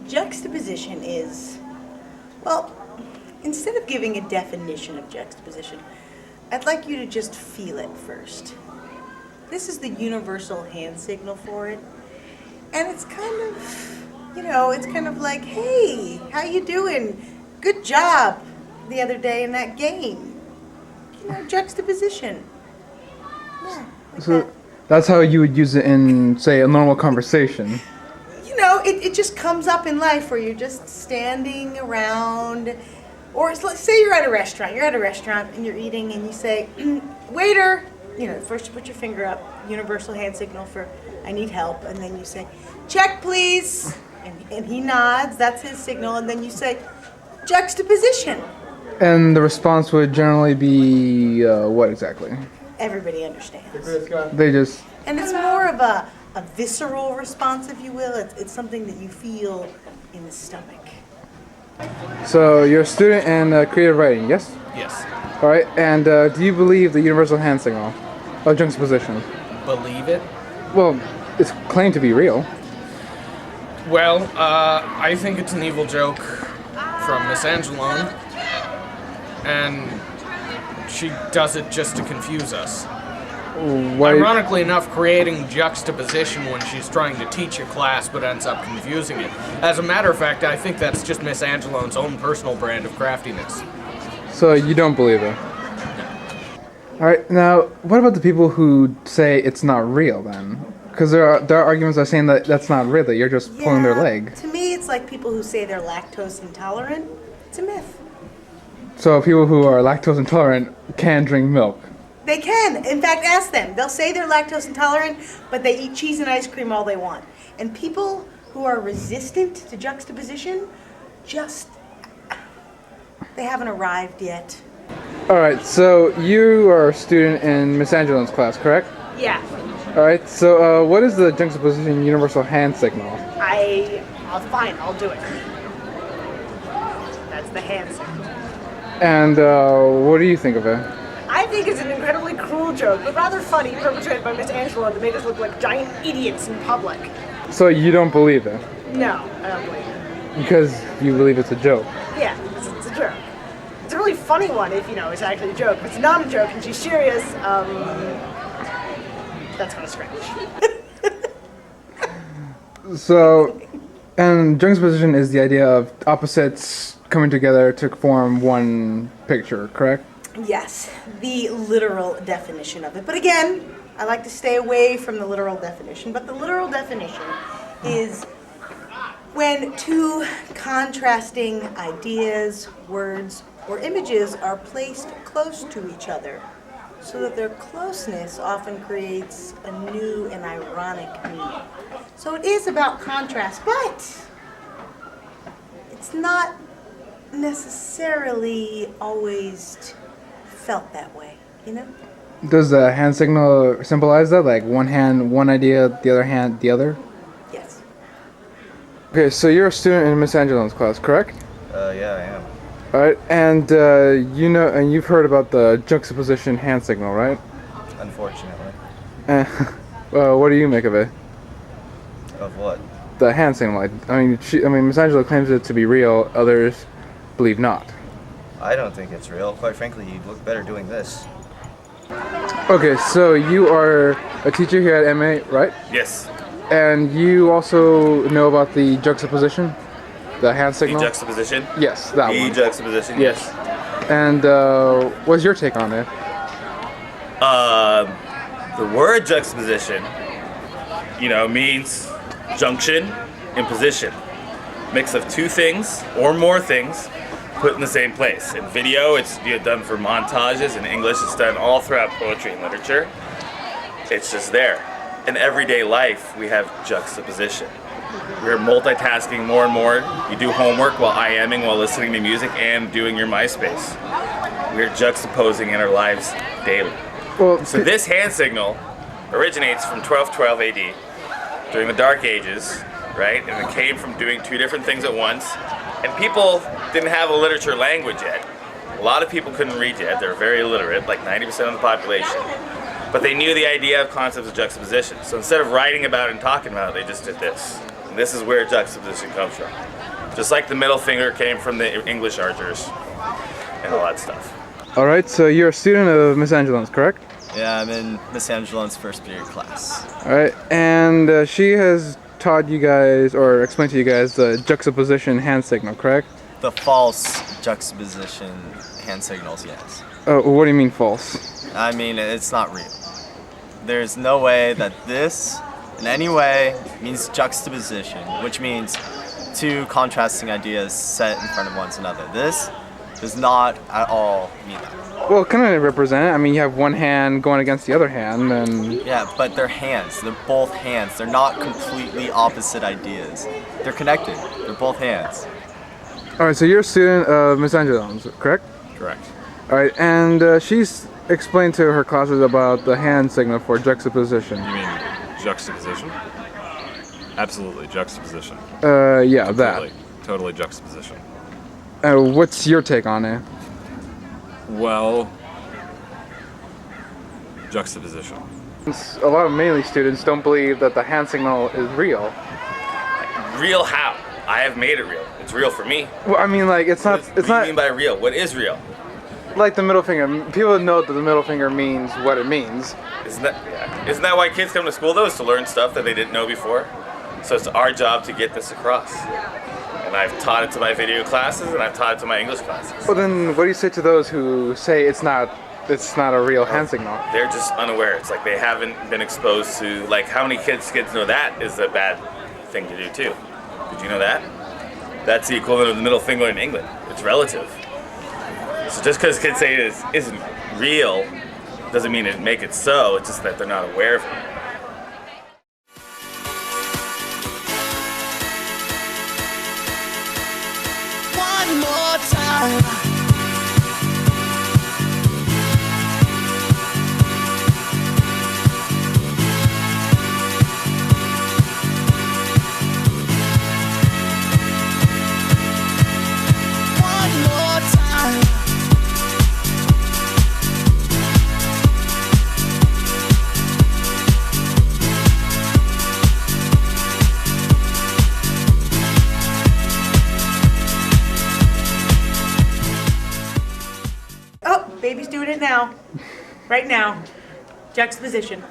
Juxtaposition is, well, instead of giving a definition of juxtaposition, I'd like you to just feel it first. This is the universal hand signal for it. And it's kind of, it's kind of like, hey, how you doing? Good job the other day in that game. Juxtaposition. Yeah, like so that's how you would use it in, say, a normal conversation. It just comes up in life where you're just standing around, or say you're at a restaurant. You're at a restaurant and you're eating and you say, waiter, first you put your finger up, universal hand signal for I need help, and then you say, check please, and he nods, that's his signal, and then you say, juxtaposition. And the response would generally be what exactly? Everybody understands. They just... And it's more of a visceral response, if you will. It's something that you feel in the stomach. So you're a student in creative writing, yes? Yes. All right, and do you believe the universal hand signal of juxtaposition? Believe it? Well, it's claimed to be real. Well, I think it's an evil joke from Miss Angelone, and she does it just to confuse us. Why? Ironically enough, creating juxtaposition when she's trying to teach a class but ends up confusing it. As a matter of fact, I think that's just Miss Angelone's own personal brand of craftiness. So you don't believe it? All right, now, what about the people who say it's not real then? Because there are arguments that are saying that that's not real, that you're just pulling their leg. To me, it's like people who say they're lactose intolerant. It's a myth. So people who are lactose intolerant can drink milk. They can. In fact, ask them. They'll say they're lactose intolerant, but they eat cheese and ice cream all they want. And people who are resistant to juxtaposition, they haven't arrived yet. All right, so you are a student in Miss Angelone's class, correct? Yeah. All right, so what is the juxtaposition universal hand signal? Fine, I'll do it. That's the hand signal. And what do you think of it? I think it's an incredibly cruel joke, but rather funny, perpetrated by Miss Angela to make us look like giant idiots in public. So you don't believe it? No, I don't believe it. Because you believe it's a joke? Yeah, it's a joke. It's a really funny one if, it's actually a joke. If it's not a joke and she's serious, that's kind of strange. So, and juxtaposition is the idea of opposites coming together to form one picture, correct? Yes, the literal definition of it. But again, I like to stay away from the literal definition. But the literal definition is when two contrasting ideas, words, or images are placed close to each other, so that their closeness often creates a new and ironic meaning. So it is about contrast, but it's not necessarily always felt that way, Does the hand signal symbolize that? Like one hand, one idea, the other hand, the other? Yes. Okay, so you're a student in Miss Angelone's class, correct? Yeah, I am. All right, and and you've heard about the juxtaposition hand signal, right? Unfortunately. What do you make of it? Of what? The hand signal. Miss Angela claims it to be real. Others believe not. I don't think it's real. Quite frankly, you'd look better doing this. Okay, so you are a teacher here at MA, right? Yes. And you also know about the juxtaposition? The hand signal? The juxtaposition? Yes, that one. The juxtaposition? Yes. And what's your take on it? The word juxtaposition, means junction and position. Mix of two things or more things put in the same place. In video, it's done for montages. In English, it's done all throughout poetry and literature. It's just there. In everyday life, we have juxtaposition. We're multitasking more and more. You do homework while IMing, while listening to music, and doing your MySpace. We're juxtaposing in our lives daily. So this hand signal originates from 1212 AD, during the Dark Ages, right? And it came from doing two different things at once. And people didn't have a literature language yet. A lot of people couldn't read yet. They were very illiterate, like 90% of the population. But they knew the idea of concepts of juxtaposition. So instead of writing about it and talking about it, they just did this. And this is where juxtaposition comes from. Just like the middle finger came from the English archers and all that stuff. All right, so you're a student of Miss Angelone's, correct? Yeah, I'm in Miss Angelone's first period class. All right, and she has taught you guys or explained to you guys the juxtaposition hand signal, correct? The false juxtaposition hand signals, yes. What do you mean false? I mean, it's not real. There's no way that this, in any way, means juxtaposition, which means two contrasting ideas set in front of one another. This does not at all mean that. Well, kind of represent it. I mean, you have one hand going against the other hand, and Yeah, but they're hands. They're both hands. They're not completely opposite ideas. They're connected. They're both hands. all right. So you're a student of Miss Angelone's, correct? Correct. All right, and she's explained to her classes about the hand signal for juxtaposition. You mean juxtaposition? Absolutely, juxtaposition. Yeah, that. Totally juxtaposition. What's your take on it? Well, juxtaposition. A lot of mainly students don't believe that the hand signal is real. Real how? I have made it real. It's real for me. Well, I mean, like it's not. What It's do you not mean by real? What is real? like the middle finger. People know that the middle finger means what it means. Isn't that why kids come to school though? Is to learn stuff that they didn't know before. So it's our job to get this across. And I've taught it to my video classes, and I've taught it to my English classes. Well, then, what do you say to those who say it's not a real hand signal? They're just unaware. It's like they haven't been exposed to, like, how many kids know that is a bad thing to do too. Did you know that? That's the equivalent of the middle finger in England. It's relative. So just because kids say it isn't real doesn't mean it make it so. It's just that they're not aware of it. One more time. One more time. Oh, baby's doing it now. Right now. Juxtaposition.